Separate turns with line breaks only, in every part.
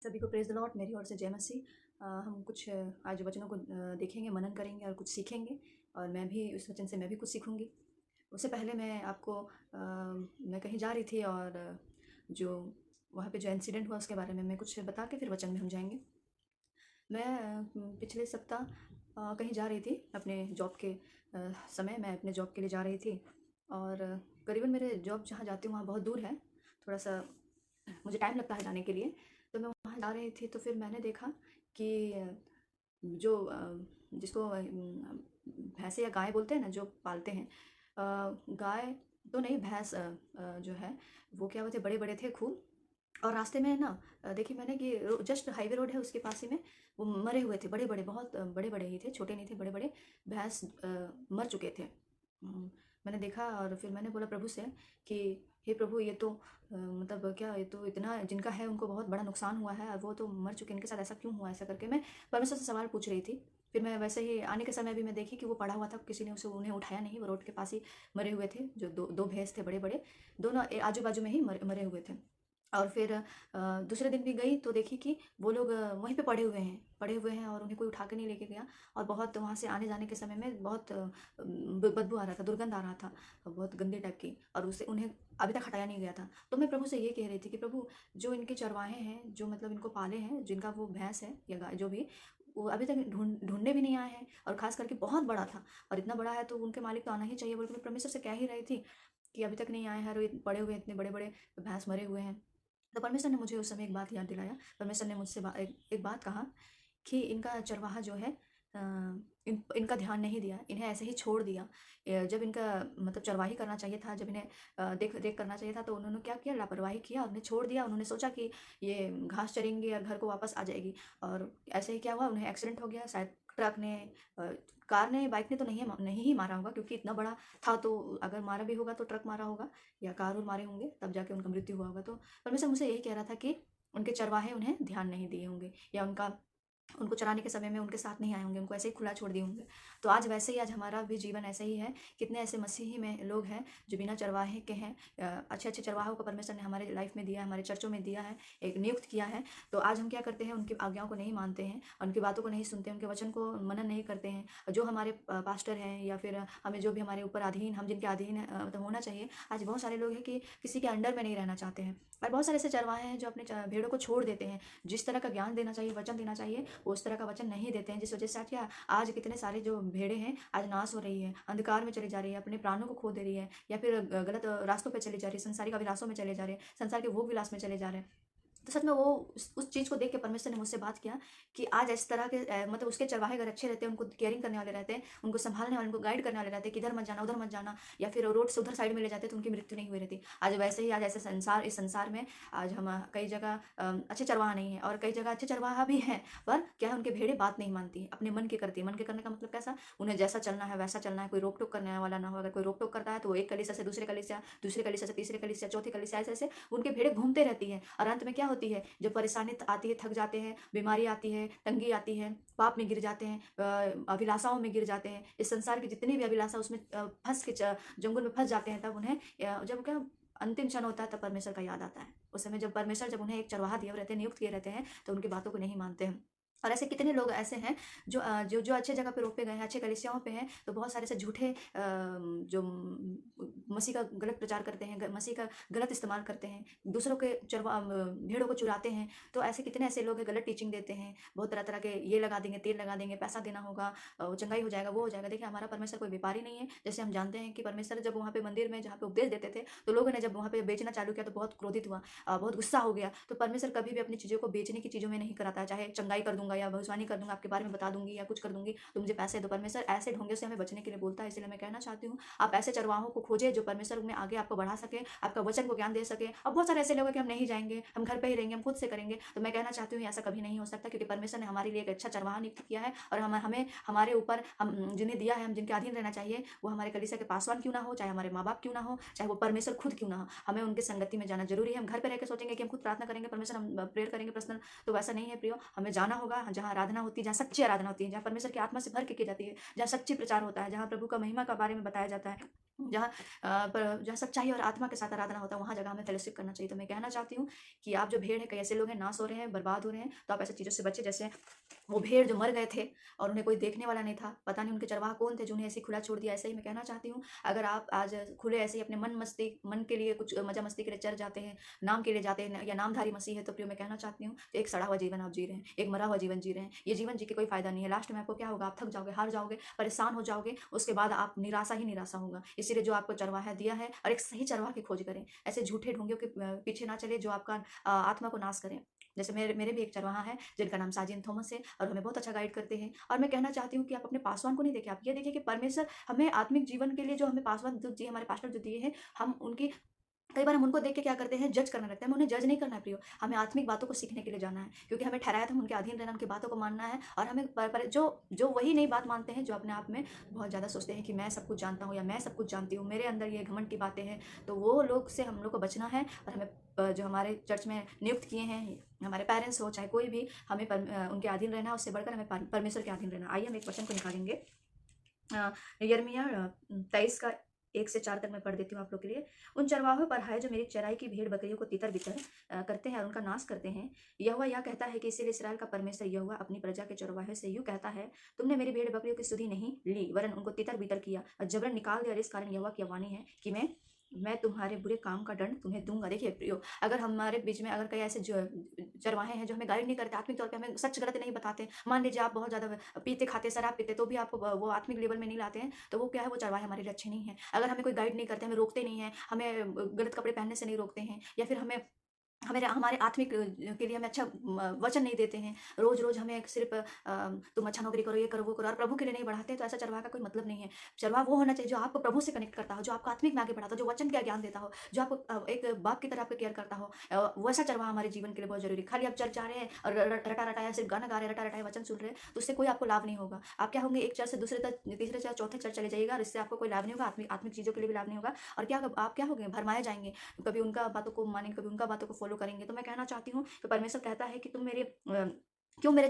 सभी को praise the Lord. मेरी ओर से जय मसीह। हम कुछ आज वचनों को देखेंगे, मनन करेंगे और कुछ सीखेंगे, और मैं भी उस वचन से मैं भी कुछ सीखूँगी। उससे पहले मैं आपको मैं कहीं जा रही थी, और जो वहाँ पे जो इंसिडेंट हुआ उसके बारे में मैं कुछ बता के फिर वचन में हम जाएँगे। मैं पिछले सप्ताह कहीं जा रही थी अपने जॉब के समय मैं अपने जॉब के लिए जा रही थी, और करीबन मेरे जॉब जहाँ जाती हूँ वहाँ बहुत दूर है। थोड़ा-सा मुझे टाइम लगता है जाने के लिए। तो मैं वहाँ जा रही थी, तो फिर मैंने देखा कि जो जिसको भैंसे या गाय बोलते हैं ना, जो पालते हैं। गाय तो नहीं, भैंस जो है वो क्या बोलते, बड़े-बड़े थे खूब। और रास्ते में ना देखी मैंने कि जस्ट हाईवे रोड है, उसके पास ही में वो मरे हुए थे, बड़े-बड़े, बहुत बड़े-बड़े ही थे, छोटे नहीं थे, बड़े-बड़े भैंस मर चुके थे। मैंने देखा और फिर मैंने बोला प्रभु से कि हे प्रभु, ये तो मतलब क्या, ये तो इतना जिनका है उनको बहुत बड़ा नुकसान हुआ है, और वो तो मर चुके हैं, इनके साथ ऐसा क्यों हुआ, ऐसा करके मैं परमेश्वर से सवाल पूछ रही थी। फिर मैं वैसे ही आने के समय भी मैं देखी कि वो पड़ा हुआ था, किसी ने उसे उन्हें उठाया नहीं, वो रोड के पास ही मरे हुए थे। जो दो भैंस थे बड़े-बड़े, दोनों आजू बाजू में ही मरे मरे हुए थे। और फिर दूसरे दिन भी गई तो देखी कि वो लोग वहीं पे पड़े हुए हैं, और उन्हें कोई उठा के नहीं लेके गया। और बहुत वहाँ से आने जाने के समय में बहुत बदबू आ रहा था, दुर्गंध आ रहा था, बहुत गंदे टाइप की, और उसे उन्हें अभी तक हटाया नहीं गया था। तो मैं प्रभु से ये कह रही थी कि प्रभु, जो इनके चरवाहे हैं, जो मतलब इनको पाले हैं, जिनका वो भैंस है या गाय जो भी, वो अभी तक ढूंढने भी नहीं आए हैं, और खास करके बहुत बड़ा था, और इतना बड़ा है तो उनके मालिक तो आना ही चाहिए, बोल के मैं परमेश्वर से कह ही रही थी कि अभी तक नहीं आए हैं, और ये पड़े हुए हैं, इतने बड़े बड़े भैंस मरे हुए हैं। तो परमेश्वर ने मुझे उस समय एक बात याद दिलाया। परमेश्वर ने मुझसे एक बात कहा कि इनका चरवाहा जो है, अ, इनका ध्यान नहीं दिया, इन्हें ऐसे ही छोड़ दिया। जब इनका मतलब चरवाही करना चाहिए था, जब इन्हें देख रेख करना चाहिए था, तो उन्होंने क्या किया, लापरवाही किया, उन्हें छोड़ दिया। उन्होंने सोचा कि ये घास चरेंगे और घर को वापस आ जाएगी, और ऐसे ही क्या हुआ, उन्हें एक्सीडेंट हो गया। शायद ट्रक ने, कार ने, बाइक ने तो नहीं ही मारा होगा, क्योंकि इतना बड़ा था, तो अगर मारा भी होगा तो ट्रक मारा होगा या कार और मारे होंगे, तब जाके उनका मृत्यु हुआ होगा। तो परमेश्वर मुझे यही कह रहा था कि उनके चरवाहे उन्हें ध्यान नहीं दिए होंगे, या उनको चराने के समय में उनके साथ नहीं आए होंगे, उनको ऐसे ही खुला छोड़ दिए होंगे। तो आज वैसे ही, आज हमारा भी जीवन ऐसा ही है। कितने ऐसे मसीही में लोग हैं जो बिना चरवाहे के हैं। अच्छे-अच्छे चरवाहों को परमेश्वर ने हमारे लाइफ में दिया है, हमारे चर्चों में दिया है, एक नियुक्त किया है। तो आज हम क्या करते हैं, उनकी आज्ञाओं को नहीं मानते हैं, उनकी बातों को नहीं सुनते, उनके वचन को मनन नहीं करते हैं। जो हमारे पास्टर हैं, या फिर हमें जो भी हमारे ऊपर अधीन, हम जिनके अधीन मतलब होना चाहिए, आज बहुत सारे लोग हैं कि किसी के अंडर में नहीं रहना चाहते हैं। और बहुत सारे ऐसे चरवाहे हैं जो अपने भेड़ों को छोड़ देते हैं। जिस तरह का ज्ञान देना चाहिए, वचन देना चाहिए, वो उस तरह का वचन नहीं देते हैं, जिस वजह से आज कितने सारे जो भेड़ें हैं आज नाश हो रही है, अंधकार में चली जा रही है, अपने प्राणों को खो दे रही है, या फिर गलत रास्तों पे चली जा रही है, संसारिक अभिलाषों में चले जा रहे हैं, संसार के भोग विलास में चले जा रहे हैं। तो सच में वो उस चीज़ को देख के परमेश्वर ने मुझसे बात किया कि आज इस तरह के मतलब उसके चरवाहे अगर अच्छे रहते हैं, उनको केयरिंग करने वाले रहते हैं, उनको संभालने वाले, उनको गाइड करने वाले रहते हैं कि इधर मत जाना, उधर मत जाना, या फिर रोड से उधर साइड में ले जाते, तो उनकी मृत्यु नहीं हुई रहती। आज वैसे ही, आज ऐसे इस संसार में आज हम कई जगह अच्छे चरवाहा नहीं है, और कई जगह अच्छे चरवाहा भी हैं, पर क्या है, उनके भेड़े बात नहीं मानती, अपने मन की करती है। मन के करने का मतलब कैसा, उन्हें जैसा चलना है वैसा चलना है, कोई रोक टोक करने वाला ना हो। अगर कोई रोक टोक करता है तो वो एक कलीसिया से दूसरे कलीसिया से तीसरे कलीसिया, चौथे कलीसिया, ऐसे ऐसे उनके भेड़े घूमते रहती है। और अंत में क्या होती है, जब परेशानी आती है, थक जाते हैं, बीमारी आती है, तंगी आती है, पाप में गिर जाते हैं, अभिलाषाओं में गिर जाते हैं, इस संसार की जितनी भी अभिलाषा, उसमें फंस के जंगल में फंस जाते हैं। तब उन्हें जब क्या अंतिम क्षण होता है, तब परमेश्वर का याद आता है। उस समय जब परमेश्वर, जब उन्हें एक चरवाहा दिए रहते हैं, नियुक्त किए रहते हैं, तो उनकी बातों को नहीं मानते हैं। और ऐसे कितने लोग ऐसे हैं जो अच्छे जगह पे रोपे गए हैं, अच्छे कलीसियाओं पे हैं, तो बहुत सारे ऐसे झूठे जो मसीह का गलत प्रचार करते हैं, मसीह का गलत इस्तेमाल करते हैं, दूसरों के भेड़ों को चुराते हैं। तो ऐसे कितने ऐसे लोग हैं, गलत टीचिंग देते हैं, बहुत तरह तरह के, ये लगा देंगे, तेल लगा देंगे, पैसा देना होगा, चंगाई हो जाएगा, वो हो जाएगा। देखिए, हमारा परमेश्वर कोई व्यापारी नहीं है। जैसे हम जानते हैं कि परमेश्वर जब वहाँ पे मंदिर में, जहाँ पे उपदेश देते थे, तो लोगों ने जब वहाँ पे बेचना चालू किया तो बहुत क्रोधित हुआ, बहुत गुस्सा हो गया। तो परमेश्वर कभी भी अपनी चीज़ों को बेचने की चीज़ों में नहीं कराता है। चाहे चंगाई कर दूंगा या भविष्यवाणी कर दूंगा, आपके बारे में बता दूंगी या कुछ कर दूंगी, तो मुझे पैसे दो। परमेश्वर ऐसे ढोंगे से हमें बचने के लिए बोलता है। इसलिए मैं कहना चाहती हूँ, आप ऐसे चरवाहों को खोजें जो परमेश्वर में आगे आपको बढ़ा सके, आपका वचन को ज्ञान दे सके। और बहुत सारे ऐसे लोग हैं कि हम नहीं जाएंगे, हम घर पे ही रहेंगे, हम खुद से करेंगे। तो मैं कहना चाहती हूँ, ऐसा कभी नहीं हो सकता, क्योंकि परमेश्वर ने हमारे लिए एक अच्छा चरवाहा नियुक्त किया है, और हमें हमारे ऊपर, हम जिन्हें दिया है, हम जिनके अधीन रहना चाहिए, वो हमारे कलीसिया के पासवान क्यों ना हो, चाहे हमारे माँ बाप क्यों ना हो, चाहे वो परमेश्वर खुद क्यों ना हो, हमें उनके संगति में जाना जरूरी है। हम घर पे रह के सोचेंगे कि हम खुद प्रार्थना करेंगे, परमेश्वर हम प्रेयर करेंगे पर्सनल, तो वैसा नहीं है प्रियो। हमें जाना होगा जहाँ आराधना होती है, जहाँ सच्ची आराधना होती है, जहाँ परमेश्वर की आत्मा से भर के की जाती है, जहाँ सच्ची प्रचार होता है, जहाँ प्रभु का महिमा का बारे में बताया जाता है, जहाँ पर जहाँ सच्चाई और आत्मा के साथ आराधना होता है, वहाँ जगह हमें फेलोशिप करना चाहिए। तो मैं कहना चाहती हूँ कि आप जो भीड़ है, कई ऐसे लोग हैं नाश हो रहे हैं, बर्बाद हो रहे हैं, तो आप ऐसी चीज़ों से बचें। जैसे वो भेड़ जो मर गए थे और उन्हें कोई देखने वाला नहीं था, पता नहीं उनके चरवाहा कौन थे जो उन्हें ऐसे ही खुला छोड़ दिया। ऐसे ही मैं कहना चाहती हूँ, अगर आप आज खुले ऐसे ही अपने मन के लिए कुछ मज़ा मस्ती के लिए चल जाते हैं, नाम के लिए जाते हैं या नामधारी मसीह है, तो प्रियो मैं कहना चाहती हूँ, तो एक सड़ा हुआ जीवन आप जी रहे हैं, एक मरा हुआ जीवन जी रहे हैं। ये जीवन जी के कोई फ़ायदा नहीं है। लास्ट में आपको क्या होगा? आप थक जाओगे, हार जाओगे, परेशान हो जाओगे, उसके बाद आप निराशा ही निराशा होगा। इसीलिए जो आपको चरवाहा दिया है, और एक सही चरवाहा की खोज करें। ऐसे झूठे ढोंगियों के पीछे ना चले जो आपका आत्मा को नाश करें। जैसे मेरे मेरे भी एक चरवाहा है जिनका नाम साजिन थॉमस है, और हमें बहुत अच्छा गाइड करते हैं। और मैं कहना चाहती हूँ कि आप अपने पासवान को नहीं देखें, आप ये देखिए कि परमेश्वर हमें आत्मिक जीवन के लिए जो हमें पासवान जो दिए, हमारे पास्टर जो दिए हैं, हम उनकी कई बार हम उनको देख के क्या करते हैं, जज करने लगते हैं। हमें उन्हें जज नहीं करना है प्रियो, हमें आत्मिक बातों को सीखने के लिए जाना है, क्योंकि हमें ठहराया था, हम उनके अधीन रहना, उनकी बातों को मानना है। और हमें जो जो वही नई बात मानते हैं, जो अपने आप में बहुत ज़्यादा सोचते हैं कि मैं सब कुछ जानता हूँ या मैं सब कुछ जानती हूँ, मेरे अंदर ये घमंड की बातें हैं, तो वो लोग से हम लोग को बचना है। और हमें जो हमारे चर्च में नियुक्त किए हैं, हमारे पेरेंट्स हो चाहे कोई भी, हमें उनके अधीन रहना है। उससे बढ़कर हमें परमेश्वर के अधीन रहना। आइए हम एक वचन को निकालेंगे, यिर्मयाह 23 का 1 से 4 तक मैं पढ़ देती हूँ आप लोग के लिए। उन चरवाहों पर हाय जो मेरी चराई की भेड़ बकरियों को तितर बितर करते हैं और उनका नाश करते हैं। यहोवा यह कहता है कि इसीलिए इस्राएल का परमेश्वर यहोवा अपनी प्रजा के चरवाहे से यूँ कहता है, तुमने मेरी भेड़ बकरियों की सुधि नहीं ली, वरन उनको तितर बितर किया और जबरन निकाल दिया। और इस कारण यहोवा की वाणी है कि मैं तुम्हारे बुरे काम का दंड तुम्हें दूंगा। देखिए प्रियो, अगर हमारे बीच में अगर कई ऐसे जो चरवाहे हैं जो हमें गाइड नहीं करते, आत्मिक तौर पे हमें सच गलत नहीं बताते, मान लीजिए आप बहुत ज़्यादा पीते खाते शराब पीते, तो भी आपको वो आत्मिक लेवल में नहीं लाते हैं, तो वो क्या है, वो चरवाहे हमारे लिए अच्छे नहीं है। अगर हमें कोई गाइड नहीं करते, हमें रोकते नहीं है, हमें गलत कपड़े पहनने से नहीं रोकते हैं, या फिर हमें हमें हमारे आत्मिक के लिए हमें अच्छा वचन नहीं देते हैं, रोज रोज हमें सिर्फ तुम अच्छा नौकरी करो, ये करो वो करो, और प्रभु के लिए नहीं बढ़ाते, तो ऐसा चरवाहा का कोई मतलब नहीं है। चरवाहा वो होना चाहिए जो आपको प्रभु से कनेक्ट करता हो, जो आपको आत्मिक में आगे बढ़ाता हो, जो वचन का ज्ञान देता हो, जो आपको एक बाप की तरह आपको केयर करता हो। वैसा चरवाहा हमारे जीवन के लिए बहुत जरूरी है। खाली आप चर्च जा रहे हैं और रटा रटाया सिर्फ गाना गा रहे हैं, रटा रटाया वचन सुन रहे हैं, तो उससे कोई आपको लाभ नहीं होगा। आप क्या होंगे, एक चर्च से दूसरे तक, तीसरे चर्च, चौथे चर्च चले जाइएगा, और इससे आपको कोई लाभ नहीं होगा, आत्मिक आत्मिक चीज़ों के लिए भी लाभ नहीं होगा। और क्या आप क्या होंगे, भरमाए जाएंगे, कभी उनका बातों को मानेंगे, कभी उनका बातों को फॉलो करेंगे। तो मैं कहना चाहती हूँ कि परमेश्वर कहता है कि तुम मेरे क्यों मेरे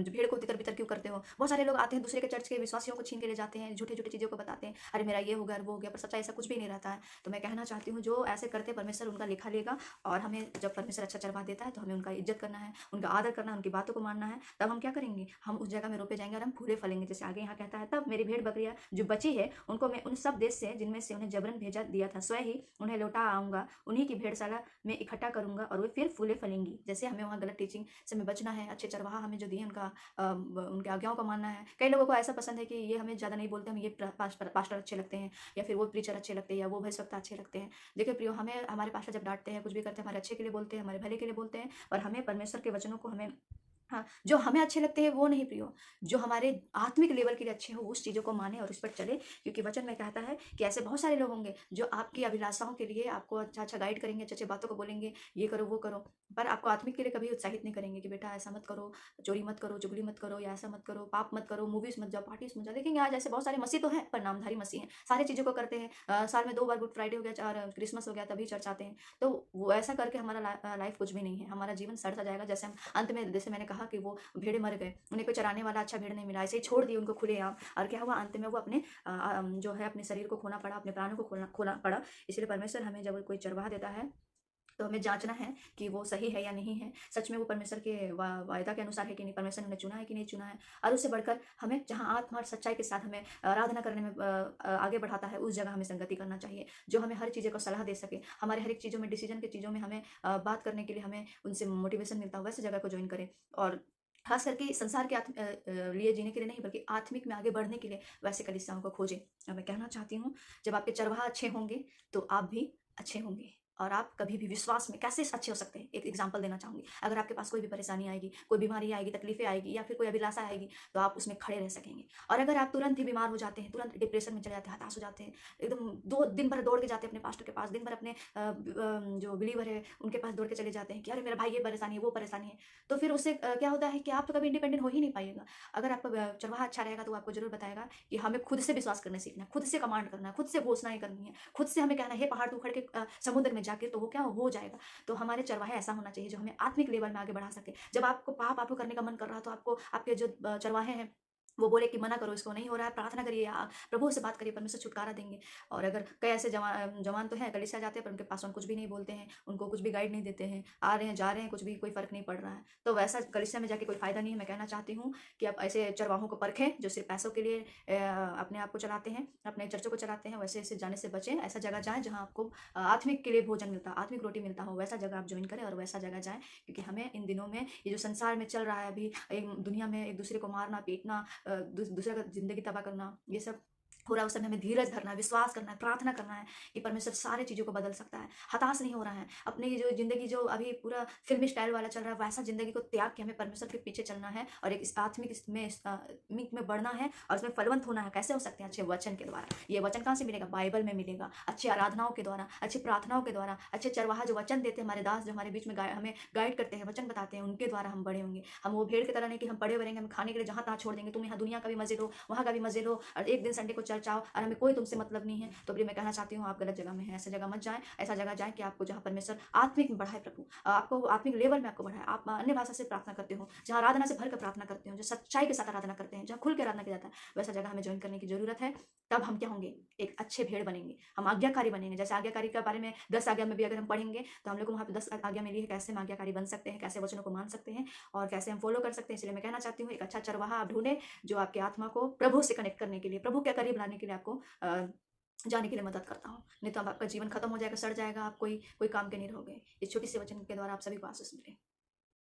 भेड़ को तितर बितर क्यों करते हो। बहुत सारे लोग आते हैं दूसरे के चर्च के विश्वासियों को छीन के ले जाते हैं, झूठे झूठे चीज़ों को बताते हैं, अरे मेरा ये हो गया वो हो गया, पर सच्चाई ऐसा कुछ भी नहीं रहता है। तो मैं कहना चाहती हूँ जो ऐसे करते हैं, परमेश्वर उनका लेखा लेगा। और हमें जब परमेश्वर अच्छा चरवा देता है, तो हमें उनका इज्जत करना है, उनका आदर करना है, उनकी बातों को मानना है। तब हम क्या करेंगे, हम उस जगह में रोपे जाएंगे और हम फूले फलेंगे। जैसे आगे यहाँ कहता है, तब मेरी भेड़ बकरियाँ जो बची है, उनको मैं उन सब देश से जिनमें से उन्हें जबरन भेजा दिया था, स्वयं ही उन्हें लौटा आऊँगा, उन्हीं की भेड़शाला में इकट्ठा करूँगा, और वे फिर फूले फलेंगी। जैसे हमें वहाँ गलत टीचिंग से हमें बचना है, अच्छे चरवाहा हमें जो दिए उनका उनके आज्ञाओं का मानना है। कई लोगों को ऐसा पसंद है कि ये हमें ज़्यादा नहीं बोलते, हमें ये पास्टर अच्छे लगते हैं, या फिर वो प्रीचर अच्छे लगते हैं, या वो भविष्यवक्ता अच्छे लगते हैं। देखिए प्रियो, हमें हमारे पास्टर जब डांटते हैं, कुछ भी करते हैं, हमारे अच्छे के लिए बोलते हैं, हमारे भले के लिए बोलते हैं, और हमें परमेश्वर के वचनों को हमें, हाँ, जो हमें अच्छे लगते हैं वो नहीं प्रियो, जो हमारे आत्मिक लेवल के लिए अच्छे हो उस चीज़ों को माने और उस पर चले। क्योंकि वचन में कहता है कि ऐसे बहुत सारे लोग होंगे जो आपकी अभिलाषाओं के लिए आपको अच्छा अच्छा गाइड करेंगे, अच्छे अच्छे बातों को बोलेंगे, ये करो वो करो, पर आपको आत्मिक के लिए कभी उत्साहित नहीं करेंगे कि बेटा ऐसा मत करो, चोरी मत करो, चुगली मत करो, या ऐसा मत करो, पाप मत करो, मूवीज मत जाओ, पार्टीज मत जाओ। देखेंगे आज ऐसे बहुत सारे मसीह तो हैं, पर नामधारी मसीह हैं, सारी चीज़ों को करते हैं। साल में 2 बार गुड फ्राइडे हो गया, 4 क्रिसमस हो गया, तभी चर्च आते हैं। तो वो ऐसा करके हमारा लाइफ कुछ भी नहीं है, हमारा जीवन सड़ता जाएगा। जैसे हम अंत में, जैसे मैंने कहा कि वो भेड़े मर गए, उन्हें कोई चराने वाला अच्छा भेड़ नहीं मिला, ऐसे ही छोड़ दिए उनको खुलेआम, और क्या हुआ, अंत में वो अपने जो है अपने शरीर को खोना पड़ा, अपने प्राणों को खोना पड़ा। इसलिए परमेश्वर हमें जब कोई चरवाहा देता है, तो हमें जांचना है कि वो सही है या नहीं है, सच में वो परमेश्वर के वायदा के अनुसार है कि नहीं, परमेश्वर ने चुना है कि नहीं चुना है। और उससे बढ़कर हमें जहाँ आत्मा और सच्चाई के साथ हमें आराधना करने में आगे बढ़ाता है, उस जगह हमें संगति करना चाहिए, जो हमें हर चीज़ों को सलाह दे सके, हमारे हर एक चीज़ों में, डिसीजन की चीज़ों में हमें बात करने के लिए हमें उनसे मोटिवेशन मिलता हो, वैसे जगह को ज्वाइन करें। और खास करके संसार के लिए जीने के लिए नहीं, बल्कि आत्मिक में आगे बढ़ने के लिए वैसे कलीसियाओं को खोजें। और मैं कहना चाहती हूँ, जब आपके चरवाहा अच्छे होंगे, तो आप भी अच्छे होंगे। और आप कभी भी विश्वास में कैसे अच्छे हो सकते हैं, एक एग्जांपल देना चाहूँगी। अगर आपके पास कोई भी परेशानी आएगी, कोई बीमारी आएगी, तकलीफें आएगी, या फिर कोई अभिलाषा आएगी, तो आप उसमें खड़े रह सकेंगे। और अगर आप तुरंत ही बीमार हो जाते हैं, तुरंत डिप्रेशन में चले जाते हैं, हताश हो जाते हैं, एकदम 2 दिन भर दौड़ के जाते हैं अपने पास्टर के पास, दिन भर अपने जो बिलीवर है उनके पास दौड़ के चले जाते हैं कि अरे मेरा भाई ये परेशानी है, वो परेशानी है, तो फिर उससे क्या होता है कि आप तो कभी इंडिपेंडेंट हो ही नहीं पाइएगा। अगर आपका चरवाहा अच्छा रहेगा, तो आपको जरूर बताएगा कि हमें खुद से विश्वास करने सीखना है, खुद से कमांड करना है, खुद से घोषणाएं करनी है, खुद से हमें कहना है, पहाड़ तू उखड़ के समुद्र में जाके, तो वो क्या हो जाएगा। तो हमारे चरवाहे ऐसा होना चाहिए जो हमें आत्मिक लेवल में आगे बढ़ा सके। जब आपको पाप आपको करने का मन कर रहा, तो आपको आपके जो चरवाहे हैं वो बोले कि मना करो, इसको नहीं हो रहा है, प्रार्थना करिए, प्रभु से बात करिए, परमेश्वर छुटकारा देंगे। और अगर कई ऐसे जवान तो हैं, कलीसिया जाते हैं, पर उनके पास कुछ भी नहीं बोलते हैं, उनको कुछ भी गाइड नहीं देते हैं, आ रहे हैं जा रहे हैं, कुछ भी कोई फ़र्क नहीं पड़ रहा है, तो वैसा कलीसिया में जाके कोई फ़ायदा नहीं है। मैं कहना चाहती हूँ कि आप ऐसे चरवाहों को परखें जो सिर्फ़ पैसों के लिए अपने आप को चलाते हैं, अपने चर्चों को चलाते हैं, वैसे ऐसे जाने से बचें। ऐसा जगह जाएँ जहाँ आपको आत्मिक के लिए भोजन मिलता हो, आत्मिक रोटी मिलता हो, वैसा जगह आप जॉइन करें और वैसा जगह जाएँ। क्योंकि हमें इन दिनों में ये जो संसार में चल रहा है अभी, एक दुनिया में एक दूसरे को मारना, पीटना, दूसरे का ज़िंदगी तबाह करना, ये सब हो रहा है। उस समय हमें धीरज धरना है, विश्वास करना है, प्रार्थना करना है कि परमेश्वर सारी चीज़ों को बदल सकता है। हताश नहीं हो रहा है। अपनी ये जो ज़िंदगी जो अभी पूरा फ़िल्मी स्टाइल वाला चल रहा है, वैसा ज़िंदगी को त्याग के हमें परमेश्वर के पीछे चलना है और एक इस आत्मिक आत्मिक में बढ़ना है और उसमें फलवंत होना है। कैसे हो सकते हैं? अच्छे वचन के द्वारा। ये वचन कहाँ से मिलेगा? बाइबल में मिलेगा। अच्छी आराधनाओं के द्वारा, अच्छी प्रार्थनाओं के द्वारा, अच्छे चरवाहा जो वचन देते हैं, हमारे दास जो हमारे बीच में हमें गाइड करते हैं, वचन बताते हैं, उनके द्वारा हम बड़े होंगे। हम वो भेड़ की तरह नहीं कि हम पड़े हुए रहेंगे, हम खाने के लिए जहाँ तहाँ छोड़ देंगे। तुम यहाँ दुनिया का भी मज़े लो, वहाँ का भी मज़े लो और एक दिन संडे को चर्च आओ और हमें कोई तुमसे मतलब नहीं है। तो प्रिय मैं कहना चाहती हूँ, आप गलत जगह में हैं। ऐसा जगह मत जाएँ, ऐसा जगह जाएँ कि आपको जहाँ परमेश्वर आत्मिक में बढ़ाए, प्रभु आपको आत्मिक लेवल में आपको बढ़ाए। आप अन्य भाषा से प्रार्थना करते हो, जहाँ आराधना से भरकर प्रार्थना करते हो, जो सच्चाई के साथ आराधना करते हैं, जहाँ खुल के आराधना किया जाता है, वैसा जगह हमें जॉइन करने की ज़रूरत है। तब हम क्या होंगे? एक अच्छे भेड़ बनेंगे, हम आज्ञाकारी बनेंगे। जैसे आज्ञाकारी के बारे में 10 आज्ञा में भी अगर हम पढ़ेंगे तो हम लोग को वहाँ पे 10 आज्ञा मिली है, कैसे हम आज्ञाकारी बन सकते हैं, कैसे वचनों को मान सकते हैं और कैसे हम फॉलो कर सकते हैं। इसलिए मैं कहना चाहती हूँ, एक अच्छा चरवाहा आप ढूंढें जो आपकी आत्मा को प्रभु से कनेक्ट करने के लिए, प्रभु के करीब लाने के लिए आपको जाने के लिए मदद करता हूँ। नहीं तो अब आपका जीवन खत्म हो जाएगा, सड़ जाएगा, आप कोई कोई काम के नहीं रहोगे। इस छोटी सी वचन के द्वारा आप सभी को आशीष मिले।